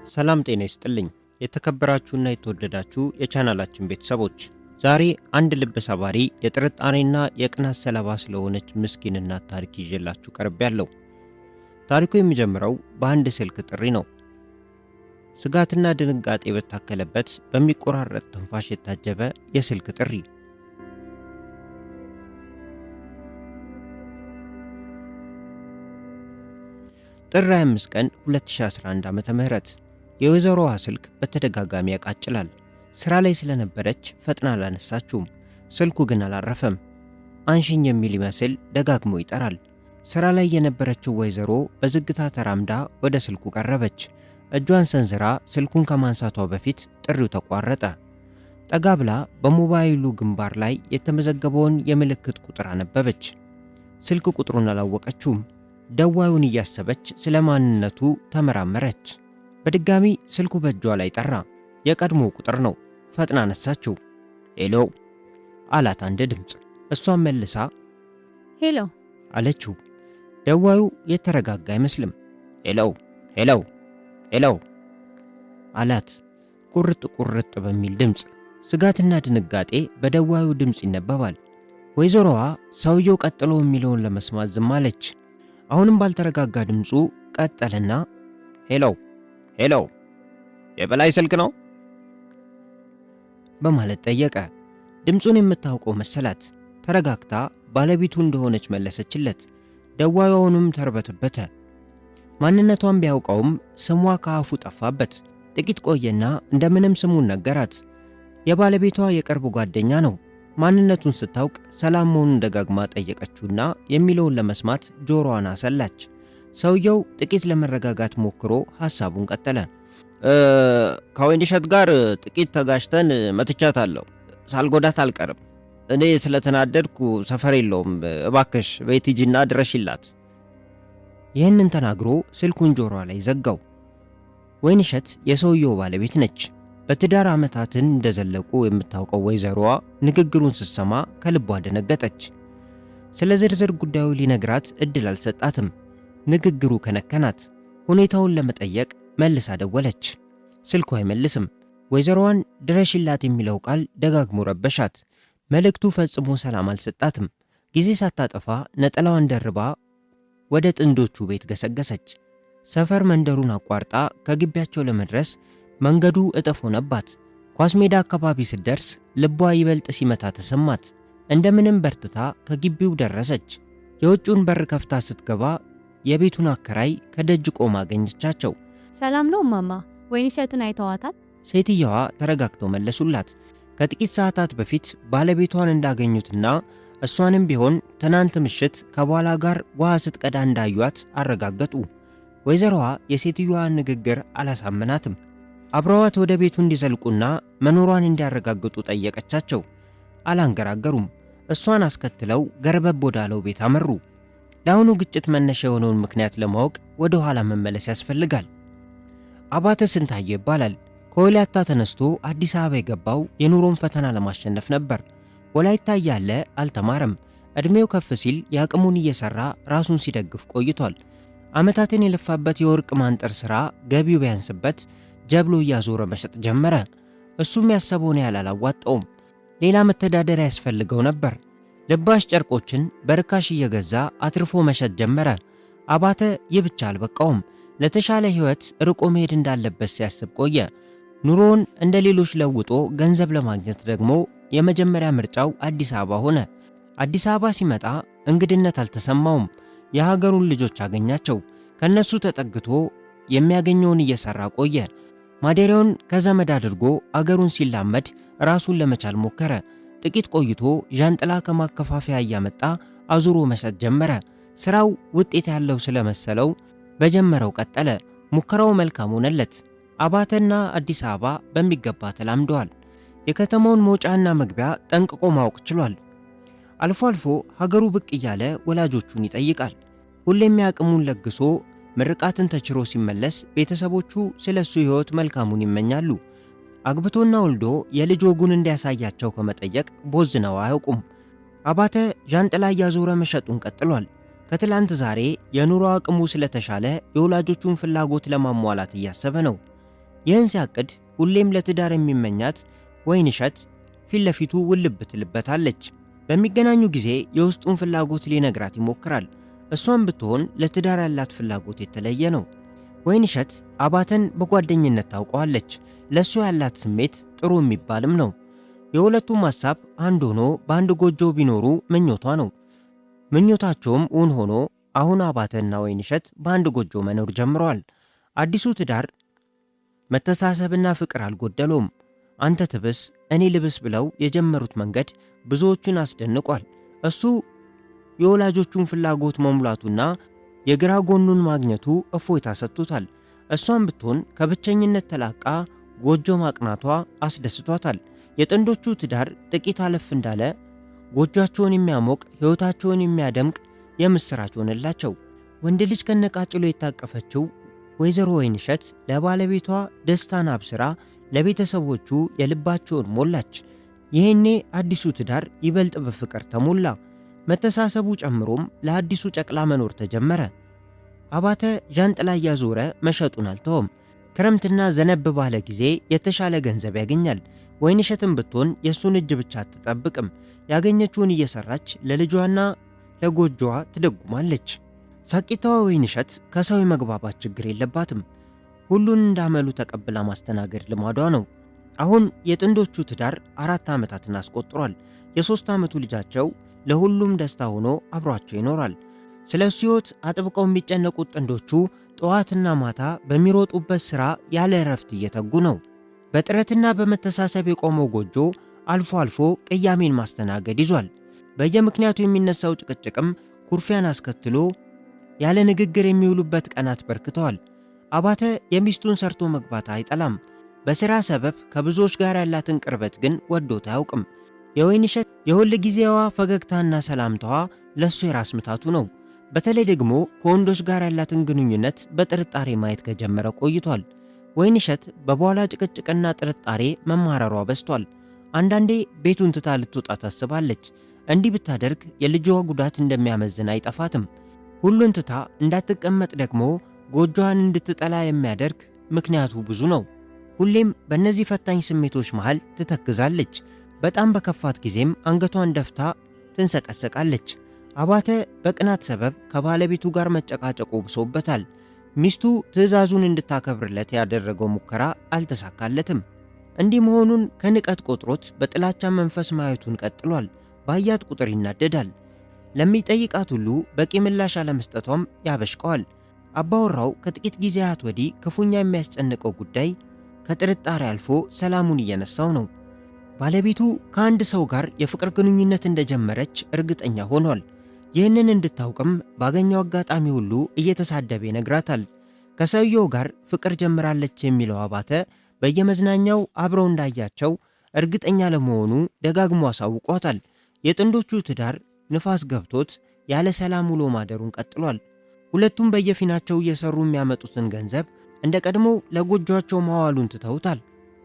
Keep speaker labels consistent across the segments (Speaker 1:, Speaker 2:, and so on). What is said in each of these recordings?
Speaker 1: ሰላም ጤና ይስጥልኝ። የተከበራችሁና የተወደዳችሁ የቻናላችን ቤተሰቦች ዛሬ አንድ ልብ ሰባሪ የጥርጣሬና የቅናት ሰለባ ስለሆነች ምስኪን እናት ታሪክ ይዤላችሁ ቀርቤያለሁ። ታሪኩ የሚጀምረው በአንድ ስልክ ጥሪ ነው። ስጋትና ድንጋጤ በታከለበት በሚቆራረጥ ትንፋሽ የታጀበ የስልክ ጥሪ። ጥር 25 ቀን 2011 ዓ.ም የወይዘሮዋ ስልክ በተደጋጋሚ ያቃጭላል። ስራ ላይ ስለነበረች ፈጥና አላነሳችውም። ስልኩ ግን አላረፈም። አንሺኝ የሚል ይመስል ደጋግሞ ይጠራል። ስራ ላይ የነበረችው ወይዘሮ በዝግታ ተራምዳ ወደ ስልኩ ቀረበች። እጇን ሰንዝራ ስልኩን ከማንሳቷ በፊት ጥሪው ተቋረጠ። ጠጋ ብላ በሞባይሉ ግንባር ላይ የተመዘገበውን የምልክት ቁጥር አነበበች። ስልክ ቁጥሩን አላወቀችውም። ደዋዩን እያሰበች ስለ ማንነቱ ተመራመረች። በድጋሚ ስልኩ በእጇ ላይ ጠራ። የቀድሞ ቁጥር ነው። ፈጥና አነሳችው። ሄሎ አላት አንድ ድምፅ። እሷም መልሳ
Speaker 2: ሄሎ
Speaker 1: አለችው። ደዋዩ የተረጋጋ አይመስልም። ሄሎ ሄሎ ሄሎ አላት ቁርጥ ቁርጥ በሚል ድምፅ። ስጋትና ድንጋጤ በደዋዩ ድምፅ ይነበባል። ወይዘሮዋ ሰውየው ቀጥሎ የሚለውን ለመስማት ዝም አለች። አሁንም ባልተረጋጋ ድምፁ ቀጠለና ሄሎ ሄሎ የበላይ ስልክ ነው በማለት ጠየቀ። ድምፁን የምታውቀው መሰላት። ተረጋግታ ባለቤቱ እንደሆነች መለሰችለት። ደዋዩውንም ተርበተበተ። ማንነቷን ቢያውቀውም ስሟ ከአፉ ጠፋበት። ጥቂት ቆየና እንደምንም ስሙን ነገራት። የባለቤቷ የቅርብ ጓደኛ ነው። ማንነቱን ስታውቅ ሰላም መሆኑን ደጋግማ ጠየቀችውና የሚለውን ለመስማት ጆሮዋን አሰላች። ሰውየው ጥቂት ለመረጋጋት ሞክሮ ሐሳቡን ቀጠለ። ከወይንሸት ጋር ጥቂት ተጋጭተን መትቻታለሁ። ሳልጎዳት አልቀርም። እኔ ስለተናደድኩ ሰፈር የለውም። እባክሽ ቤት ሂጂና ድረሽላት። ይህንን ተናግሮ ስልኩን ጆሮዋ ላይ ዘጋው። ወይንሸት የሰውየው ባለቤት ነች። በትዳር ዓመታትን እንደዘለቁ የምታውቀው ወይዘሮዋ ንግግሩን ስትሰማ ከልቧ ደነገጠች። ስለ ዝርዝር ጉዳዩ ሊነግራት እድል አልሰጣትም። ንግግሩ ከነከናት። ሁኔታውን ለመጠየቅ መልሳ ደወለች። ስልኩ አይመልስም። ወይዘሮዋን ድረሽላት የሚለው ቃል ደጋግሞ ረበሻት። መልእክቱ ፈጽሞ ሰላም አልሰጣትም። ጊዜ ሳታጠፋ ነጠላዋን ደርባ ወደ ጥንዶቹ ቤት ገሰገሰች። ሰፈር መንደሩን አቋርጣ ከግቢያቸው ለመድረስ መንገዱ እጥፍ ሆነባት። ኳስ ሜዳ አካባቢ ስትደርስ ልቧ ይበልጥ ሲመታ ተሰማት። እንደምንም በርትታ ከግቢው ደረሰች። የውጭውን በር ከፍታ ስትገባ የቤቱን አከራይ ከደጅ ቆማ አገኘቻቸው።
Speaker 2: ሰላም ነው እማማ፣ ወይንሸትን አይተዋታል?
Speaker 1: ሴትየዋ ተረጋግተው መለሱላት። ከጥቂት ሰዓታት በፊት ባለቤቷን እንዳገኙትና እሷንም ቢሆን ትናንት ምሽት ከባሏ ጋር ውሃ ስትቀዳ እንዳዩት አረጋገጡ። ወይዘሮዋ የሴትየዋን ንግግር አላሳመናትም። አብረዋት ወደ ቤቱ እንዲዘልቁና መኖሯን እንዲያረጋግጡ ጠየቀቻቸው። አላንገራገሩም። እሷን አስከትለው ገርበብ ወዳለው ቤት አመሩ። ለአሁኑ ግጭት መነሻ የሆነውን ምክንያት ለማወቅ ወደ ኋላ መመለስ ያስፈልጋል። አባተ ስንታየ ይባላል። ከወላይታ ተነስቶ አዲስ አበባ የገባው የኑሮን ፈተና ለማሸነፍ ነበር። ወላይታ እያለ አልተማረም። ዕድሜው ከፍ ሲል የአቅሙን እየሰራ ራሱን ሲደግፍ ቆይቷል። ዓመታትን የለፋበት የወርቅ ማንጠር ሥራ ገቢው ቢያንስበት ጀብሎ እያዞረ መሸጥ ጀመረ። እሱም ያሰበውን ያህል አላዋጣውም። ሌላ መተዳደሪያ ያስፈልገው ነበር። ልባሽ ጨርቆችን በርካሽ እየገዛ አትርፎ መሸጥ ጀመረ። አባተ ይህ ብቻ አልበቃውም። ለተሻለ ሕይወት ርቆ መሄድ እንዳለበት ሲያስብ ቆየ። ኑሮውን እንደ ሌሎች ለውጦ ገንዘብ ለማግኘት ደግሞ የመጀመሪያ ምርጫው አዲስ አበባ ሆነ። አዲስ አበባ ሲመጣ እንግድነት አልተሰማውም። የሀገሩን ልጆች አገኛቸው። ከነሱ ተጠግቶ የሚያገኘውን እየሰራ ቆየ። ማደሪያውን ከዘመድ አድርጎ አገሩን ሲላመድ ራሱን ለመቻል ሞከረ። ጥቂት ቆይቶ ዣንጥላ ከማከፋፈያ እያመጣ አዙሮ መሸጥ ጀመረ። ስራው ውጤት ያለው ስለመሰለው በጀመረው ቀጠለ። ሙከራው መልካም ሆነለት። አባተና አዲስ አበባ በሚገባ ተላምደዋል። የከተማውን መውጫና መግቢያ ጠንቅቆ ማወቅ ችሏል። አልፎ አልፎ ሀገሩ ብቅ እያለ ወላጆቹን ይጠይቃል። ሁሌም ያቅሙን ለግሶ ምርቃትን ተችሮ ሲመለስ ቤተሰቦቹ ስለሱ ሕይወት መልካሙን ይመኛሉ። አግብቶና ወልዶ የልጅ ወጉን እንዲያሳያቸው ከመጠየቅ ቦዝነው አያውቁም። አባተ ዣንጥላ እያዞረ መሸጡን ቀጥሏል። ከትላንት ዛሬ የኑሮ አቅሙ ስለተሻለ የወላጆቹን ፍላጎት ለማሟላት እያሰበ ነው። ይህን ሲያቅድ ሁሌም ለትዳር የሚመኛት ወይንሸት ፊት ለፊቱ ውልብ ትልበታለች። በሚገናኙ ጊዜ የውስጡን ፍላጎት ሊነግራት ይሞክራል። እሷም ብትሆን ለትዳር ያላት ፍላጎት የተለየ ነው። ወይንሸት አባተን በጓደኝነት ታውቀዋለች። ለእሱ ያላት ስሜት ጥሩ የሚባልም ነው። የሁለቱም ሐሳብ አንድ ሆኖ በአንድ ጎጆ ቢኖሩ ምኞቷ ነው። ምኞታቸውም እውን ሆኖ አሁን አባተና ወይንሸት በአንድ ጎጆ መኖር ጀምረዋል። አዲሱ ትዳር መተሳሰብና ፍቅር አልጎደለውም። አንተ ትብስ እኔ ልብስ ብለው የጀመሩት መንገድ ብዙዎቹን አስደንቋል። እሱ የወላጆቹን ፍላጎት መሙላቱና የግራ ጎኑን ማግኘቱ እፎይታ ሰጥቶታል። እሷም ብትሆን ከብቸኝነት ተላቃ ጎጆ ማቅናቷ አስደስቷታል። የጥንዶቹ ትዳር ጥቂት አለፍ እንዳለ ጎጆአቸውን የሚያሞቅ ሕይወታቸውን የሚያደምቅ የምሥራች ሆነላቸው። ወንድ ልጅ ከነቃጭሎ የታቀፈችው ወይዘሮ ወይንሸት ለባለቤቷ ደስታን አብስራ ለቤተሰቦቹ የልባቸውን ሞላች። ይሄኔ አዲሱ ትዳር ይበልጥ በፍቅር ተሞላ። መተሳሰቡ ጨምሮም ለአዲሱ ጨቅላ መኖር ተጀመረ። አባተ ዣንጥላ እያዞረ መሸጡን አልተወም። ክረምትና ዘነብ ባለ ጊዜ የተሻለ ገንዘብ ያገኛል። ወይንሸትም ብትሆን የእሱን እጅ ብቻ አትጠብቅም። ያገኘችውን እየሰራች ለልጇና ለጎጆዋ ትደጉማለች። ሳቂታዋ ወይንሸት ከሰው የመግባባት ችግር የለባትም። ሁሉን እንዳመሉ ተቀብላ ማስተናገድ ልማዷ ነው። አሁን የጥንዶቹ ትዳር 4 ዓመታትን አስቆጥሯል። የ3 ዓመቱ ልጃቸው ለሁሉም ደስታ ሆኖ አብሯቸው ይኖራል። ስለ እሱ ሕይወት አጥብቀው የሚጨነቁት ጥንዶቹ ጠዋትና ማታ በሚሮጡበት ሥራ ያለ እረፍት እየተጉ ነው። በጥረትና በመተሳሰብ የቆመው ጎጆ አልፎ አልፎ ቅያሜን ማስተናገድ ይዟል። በየምክንያቱ የሚነሳው ጭቅጭቅም ኩርፊያን አስከትሎ ያለ ንግግር የሚውሉበት ቀናት በርክተዋል። አባተ የሚስቱን ሰርቶ መግባት አይጠላም። በሥራ ሰበብ ከብዙዎች ጋር ያላትን ቅርበት ግን ወዶት አያውቅም። የወይንሸት የሁል ጊዜዋ ፈገግታና ሰላምታዋ ለእሱ የራስ ምታቱ ነው። በተለይ ደግሞ ከወንዶች ጋር ያላትን ግንኙነት በጥርጣሬ ማየት ከጀመረ ቆይቷል። ወይንሸት በበኋላ ጭቅጭቅና ጥርጣሬ መማረሯ በዝቷል። አንዳንዴ ቤቱን ትታ ልትወጣ ታስባለች። እንዲህ ብታደርግ የልጇ ጉዳት እንደሚያመዝን አይጠፋትም። ሁሉን ትታ እንዳትቀመጥ ደግሞ ጎጆዋን እንድትጠላ የሚያደርግ ምክንያቱ ብዙ ነው። ሁሌም በእነዚህ ፈታኝ ስሜቶች መሃል ትተክዛለች። በጣም በከፋት ጊዜም አንገቷን ደፍታ ትንሰቀሰቃለች። አባተ በቅናት ሰበብ ከባለቤቱ ጋር መጨቃጨቁ ብሶበታል። ሚስቱ ትዕዛዙን እንድታከብርለት ያደረገው ሙከራ አልተሳካለትም። እንዲህ መሆኑን ከንቀት ቆጥሮት በጥላቻ መንፈስ ማየቱን ቀጥሏል። ባያት ቁጥር ይናደዳል። ለሚጠይቃት ሁሉ በቂ ምላሽ አለመስጠቷም ያበሽቀዋል። አባወራው ከጥቂት ጊዜያት ወዲህ ክፉኛ የሚያስጨንቀው ጉዳይ ከጥርጣሬ አልፎ ሰላሙን እየነሳው ነው። ባለቤቱ ከአንድ ሰው ጋር የፍቅር ግንኙነት እንደጀመረች እርግጠኛ ሆኗል። ይህንን እንድታውቅም ባገኘው አጋጣሚ ሁሉ እየተሳደበ ይነግራታል። ከሰውየው ጋር ፍቅር ጀምራለች የሚለው አባተ በየመዝናኛው አብረው እንዳያቸው እርግጠኛ ለመሆኑ ደጋግሞ አሳውቋታል። የጥንዶቹ ትዳር ንፋስ ገብቶት ያለ ሰላም ውሎ ማደሩን ቀጥሏል። ሁለቱም በየፊናቸው እየሰሩ የሚያመጡትን ገንዘብ እንደ ቀድሞ ለጎጆአቸው ማዋሉን ትተውታል።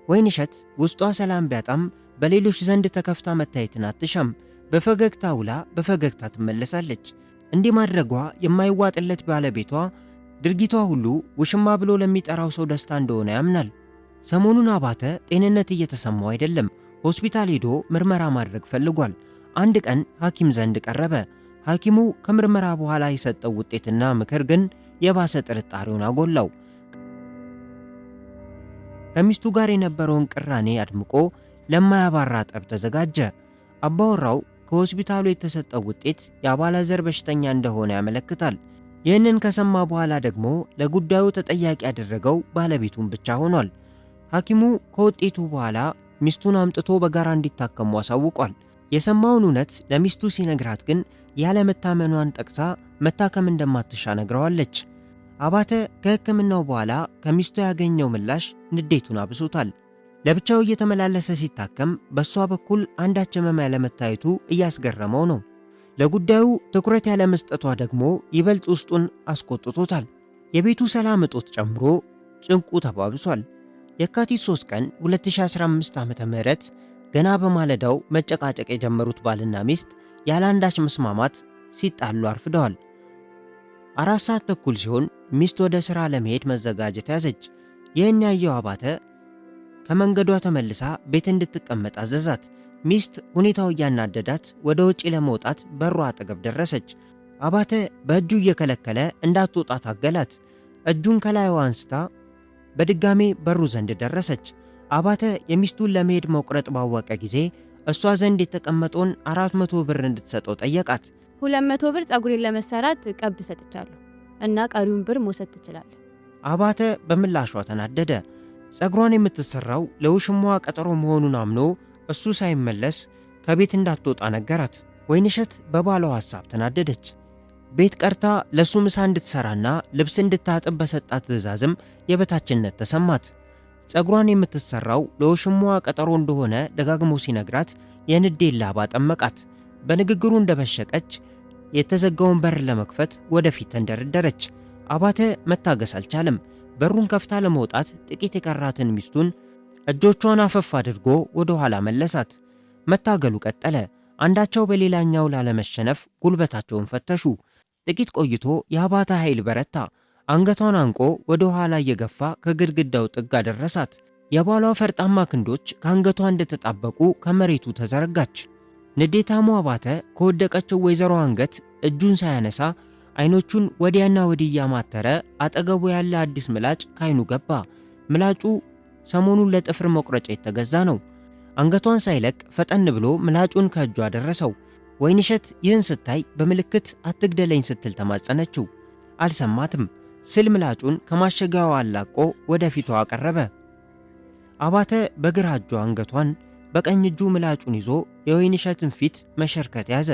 Speaker 1: ወይንሸት ውስጧ ሰላም ቢያጣም በሌሎች ዘንድ ተከፍታ መታየትን አትሻም። በፈገግታ ውላ በፈገግታ ትመለሳለች። እንዲህ ማድረጓ የማይዋጥለት ባለቤቷ ድርጊቷ ሁሉ ውሽማ ብሎ ለሚጠራው ሰው ደስታ እንደሆነ ያምናል። ሰሞኑን አባተ ጤንነት እየተሰማው አይደለም። ሆስፒታል ሄዶ ምርመራ ማድረግ ፈልጓል። አንድ ቀን ሐኪም ዘንድ ቀረበ። ሐኪሙ ከምርመራ በኋላ የሰጠው ውጤትና ምክር ግን የባሰ ጥርጣሬውን አጎላው። ከሚስቱ ጋር የነበረውን ቅራኔ አድምቆ ለማያባራ ጠብ ተዘጋጀ። አባወራው ከሆስፒታሉ የተሰጠው ውጤት የአባላዘር በሽተኛ እንደሆነ ያመለክታል። ይህንን ከሰማ በኋላ ደግሞ ለጉዳዩ ተጠያቂ ያደረገው ባለቤቱን ብቻ ሆኗል። ሐኪሙ ከውጤቱ በኋላ ሚስቱን አምጥቶ በጋራ እንዲታከሙ አሳውቋል። የሰማውን እውነት ለሚስቱ ሲነግራት ግን ያለመታመኗን ጠቅሳ መታከም እንደማትሻ ነግረዋለች። አባተ ከሕክምናው በኋላ ከሚስቱ ያገኘው ምላሽ ንዴቱን አብሶታል። ለብቻው እየተመላለሰ ሲታከም በእሷ በኩል አንዳች ህመም ያለመታየቱ እያስገረመው ነው። ለጉዳዩ ትኩረት ያለመስጠቷ ደግሞ ይበልጥ ውስጡን አስቆጥቶታል። የቤቱ ሰላም እጦት ጨምሮ ጭንቁ ተባብሷል። የካቲት 3 ቀን 2015 ዓ.ም ገና በማለዳው መጨቃጨቅ የጀመሩት ባልና ሚስት ያለ አንዳች መስማማት ሲጣሉ አርፍደዋል። 4 ሰዓት ተኩል ሲሆን ሚስት ወደ ሥራ ለመሄድ መዘጋጀት ያዘች። ይህን ያየው አባተ ከመንገዷ ተመልሳ ቤት እንድትቀመጥ አዘዛት። ሚስት ሁኔታው እያናደዳት ወደ ውጪ ለመውጣት በሯ አጠገብ ደረሰች። አባተ በእጁ እየከለከለ እንዳትወጣ ታገላት። እጁን ከላይዋ አንስታ በድጋሜ በሩ ዘንድ ደረሰች። አባተ የሚስቱን ለመሄድ መቁረጥ ባወቀ ጊዜ እሷ ዘንድ የተቀመጠውን 400 ብር እንድትሰጠው ጠየቃት።
Speaker 2: 200 ብር ጸጉሬን ለመሰራት ቀብ ሰጥቻለሁ እና ቀሪውን ብር መውሰድ ትችላለህ።
Speaker 1: አባተ በምላሿ ተናደደ። ጸጉሯን የምትሰራው ለውሽማዋ ቀጠሮ መሆኑን አምኖ እሱ ሳይመለስ ከቤት እንዳትወጣ ነገራት። ወይንሸት በባሏ ሐሳብ ተናደደች። ቤት ቀርታ ለሱ ምሳ እንድትሰራና ልብስ እንድታጥብ በሰጣት ትዕዛዝም የበታችነት ተሰማት። ጸጉሯን የምትሰራው ለውሽማዋ ቀጠሮ እንደሆነ ደጋግሞ ሲነግራት የንዴት ላባ ጠመቃት። በንግግሩ እንደበሸቀች የተዘጋውን በር ለመክፈት ወደፊት ተንደረደረች። አባተ መታገስ አልቻለም። በሩን ከፍታ ለመውጣት ጥቂት የቀራትን ሚስቱን እጆቿን አፈፍ አድርጎ ወደ ኋላ መለሳት። መታገሉ ቀጠለ። አንዳቸው በሌላኛው ላለመሸነፍ ጉልበታቸውን ፈተሹ። ጥቂት ቆይቶ የአባተ ኃይል በረታ። አንገቷን አንቆ ወደ ኋላ እየገፋ ከግድግዳው ጥግ አደረሳት። የባሏ ፈርጣማ ክንዶች ከአንገቷ እንደተጣበቁ ከመሬቱ ተዘረጋች። ንዴታሙ አባተ ከወደቀችው ወይዘሮ አንገት እጁን ሳያነሳ አይኖቹን ወዲያና ወዲህ እያማተረ አጠገቡ ያለ አዲስ ምላጭ ካይኑ ገባ። ምላጩ ሰሞኑን ለጥፍር መቁረጫ የተገዛ ነው። አንገቷን ሳይለቅ ፈጠን ብሎ ምላጩን ከእጇ አደረሰው። ወይንሸት ይህን ስታይ በምልክት አትግደለኝ ስትል ተማጸነችው። አልሰማትም። ስል ምላጩን ከማሸጊያዋ አላቆ ወደ ፊቷ አቀረበ። አባተ በግራ እጁ አንገቷን፣ በቀኝ እጁ ምላጩን ይዞ የወይንሸትን ፊት መሸርከት ያዘ።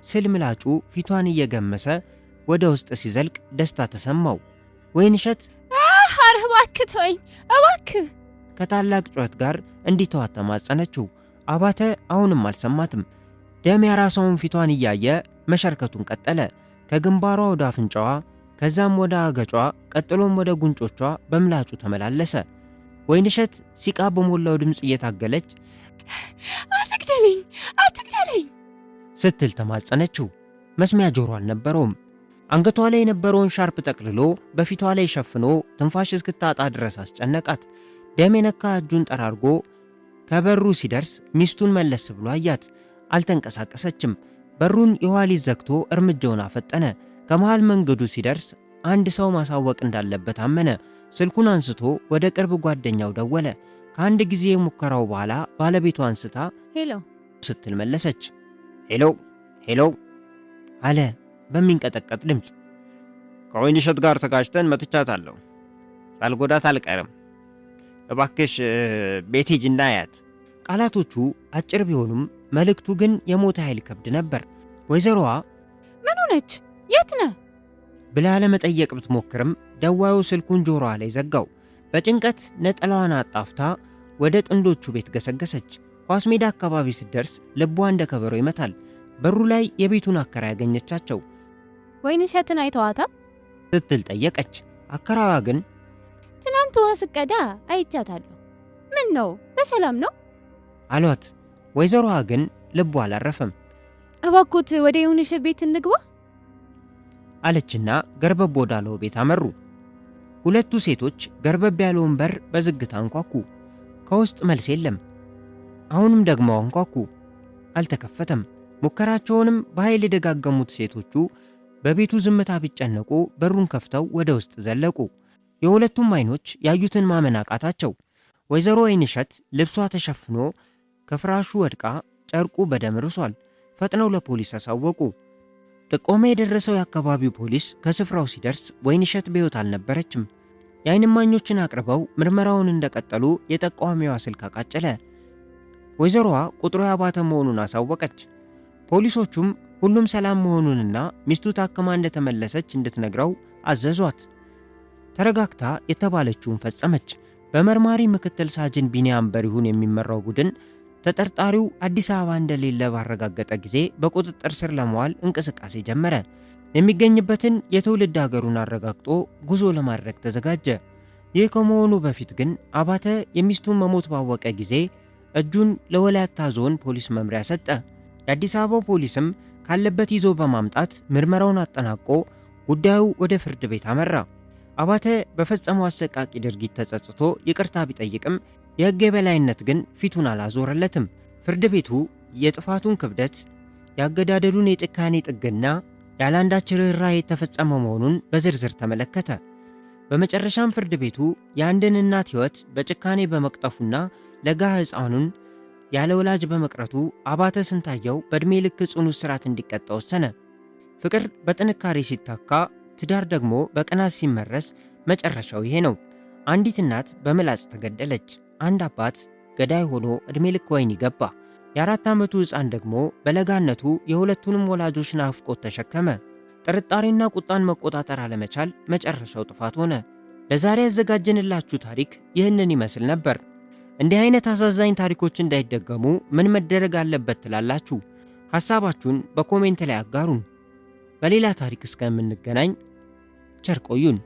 Speaker 1: ስል ምላጩ ፊቷን እየገመሰ ወደ ውስጥ ሲዘልቅ ደስታ ተሰማው። ወይንሸት
Speaker 2: ኧረ እባክህ ተወኝ እባክህ
Speaker 1: ከታላቅ ጩኸት ጋር እንዲተዋት ተማጸነችው። አባተ አሁንም አልሰማትም። ደም ያራሰውን ፊቷን እያየ መሸርከቱን ቀጠለ። ከግንባሯ ወደ አፍንጫዋ፣ ከዛም ወደ አገጯ፣ ቀጥሎም ወደ ጉንጮቿ በምላጩ ተመላለሰ። ወይንሸት ሲቃ በሞላው ድምፅ እየታገለች
Speaker 2: አትግደለኝ አትግደለኝ
Speaker 1: ስትል ተማጸነችው። መስሚያ ጆሮ አልነበረውም። አንገቷ ላይ የነበረውን ሻርፕ ጠቅልሎ በፊቷ ላይ ሸፍኖ ትንፋሽ እስክታጣ ድረስ አስጨነቃት። ደም የነካ እጁን ጠራርጎ ከበሩ ሲደርስ ሚስቱን መለስ ብሎ አያት። አልተንቀሳቀሰችም። በሩን የኋሊት ዘግቶ እርምጃውን አፈጠነ። ከመሃል መንገዱ ሲደርስ አንድ ሰው ማሳወቅ እንዳለበት አመነ። ስልኩን አንስቶ ወደ ቅርብ ጓደኛው ደወለ። ከአንድ ጊዜ ሙከራው በኋላ ባለቤቷ አንስታ
Speaker 2: ሄሎ
Speaker 1: ስትል መለሰች። ሄሎ ሄሎ አለ በሚንቀጠቀጥ ድምፅ። ከወይንሸት ጋር ተጋጭተን መትቻታለሁ። ሳልጎዳት አልቀርም። እባክሽ ቤት ሂጂና አያት። ቃላቶቹ አጭር ቢሆኑም መልእክቱ ግን የሞተ ኃይል ከብድ ነበር። ወይዘሮዋ
Speaker 2: ምን ሆነች? የት ነህ
Speaker 1: ብላ ለመጠየቅ ብትሞክርም ደዋዩ ስልኩን ጆሮዋ ላይ ዘጋው። በጭንቀት ነጠላዋን አጣፍታ ወደ ጥንዶቹ ቤት ገሰገሰች። ኳስ ሜዳ አካባቢ ስትደርስ ልቧ እንደ ከበሮ ይመታል። በሩ ላይ የቤቱን አከራይ ያገኘቻቸው።
Speaker 2: ወይንሸትን አይተዋታል
Speaker 1: ስትል ጠየቀች። አከራዋ ግን
Speaker 2: ትናንት ውሃ ስቀዳ አይቻታለሁ። ምን ነው በሰላም ነው
Speaker 1: አሏት። ወይዘሮዋ ግን ልቧ አላረፈም።
Speaker 2: እባክዎት ወደ የውንሸት ቤት እንግባ
Speaker 1: አለችና ገርበብ ወዳለው ቤት አመሩ። ሁለቱ ሴቶች ገርበብ ያለውን በር በዝግታ አንኳኩ። ከውስጥ መልስ የለም። አሁንም ደግሞ አንኳኩ። አልተከፈተም። ሙከራቸውንም በኃይል የደጋገሙት ሴቶቹ በቤቱ ዝምታ ቢጨነቁ በሩን ከፍተው ወደ ውስጥ ዘለቁ። የሁለቱም አይኖች ያዩትን ማመን አቃታቸው። ወይዘሮ ወይንሸት ልብሷ ተሸፍኖ ከፍራሹ ወድቃ ጨርቁ በደም ርሷል። ፈጥነው ለፖሊስ አሳወቁ። ጥቆማ የደረሰው የአካባቢው ፖሊስ ከስፍራው ሲደርስ ወይንሸት በሕይወት አልነበረችም። የዓይን እማኞችን አቅርበው ምርመራውን እንደቀጠሉ የጠቋሚዋ ስልክ አቃጨለ። ወይዘሮዋ ቁጥሩ ያባተ መሆኑን አሳወቀች። ፖሊሶቹም ሁሉም ሰላም መሆኑንና ሚስቱ ታክማ እንደተመለሰች እንድትነግረው አዘዟት። ተረጋግታ የተባለችውን ፈጸመች። በመርማሪ ምክትል ሳጅን ቢንያም በሪሁን የሚመራው ቡድን ተጠርጣሪው አዲስ አበባ እንደሌለ ባረጋገጠ ጊዜ በቁጥጥር ስር ለመዋል እንቅስቃሴ ጀመረ። የሚገኝበትን የትውልድ ሀገሩን አረጋግጦ ጉዞ ለማድረግ ተዘጋጀ። ይህ ከመሆኑ በፊት ግን አባተ የሚስቱን መሞት ባወቀ ጊዜ እጁን ለወላይታ ዞን ፖሊስ መምሪያ ሰጠ። የአዲስ አበባው ፖሊስም ካለበት ይዞ በማምጣት ምርመራውን አጠናቆ ጉዳዩ ወደ ፍርድ ቤት አመራ። አባተ በፈጸመው አሰቃቂ ድርጊት ተጸጽቶ ይቅርታ ቢጠይቅም የሕግ የበላይነት ግን ፊቱን አላዞረለትም። ፍርድ ቤቱ የጥፋቱን ክብደት፣ ያገዳደሉን የጭካኔ ጥግና ያለአንዳች ርኅራኄ የተፈጸመ መሆኑን በዝርዝር ተመለከተ። በመጨረሻም ፍርድ ቤቱ የአንድን እናት ሕይወት በጭካኔ በመቅጠፉና ለጋ ሕፃኑን ያለ ወላጅ በመቅረቱ አባተ ስንታየው በዕድሜ ልክ ጽኑ እስራት እንዲቀጣ ወሰነ። ፍቅር በጥንካሬ ሲታካ፣ ትዳር ደግሞ በቅናት ሲመረስ መጨረሻው ይሄ ነው። አንዲት እናት በምላጭ ተገደለች። አንድ አባት ገዳይ ሆኖ ዕድሜ ልክ ወህኒ ገባ። የ4 ዓመቱ ሕፃን ደግሞ በለጋነቱ የሁለቱንም ወላጆች ናፍቆት ተሸከመ። ጥርጣሬና ቁጣን መቆጣጠር አለመቻል መጨረሻው ጥፋት ሆነ። ለዛሬ ያዘጋጀንላችሁ ታሪክ ይህንን ይመስል ነበር። እንዲህ አይነት አሳዛኝ ታሪኮች እንዳይደገሙ ምን መደረግ አለበት ትላላችሁ? ሐሳባችሁን በኮሜንት ላይ አጋሩን። በሌላ ታሪክ እስከምንገናኝ ቸር ቆዩን።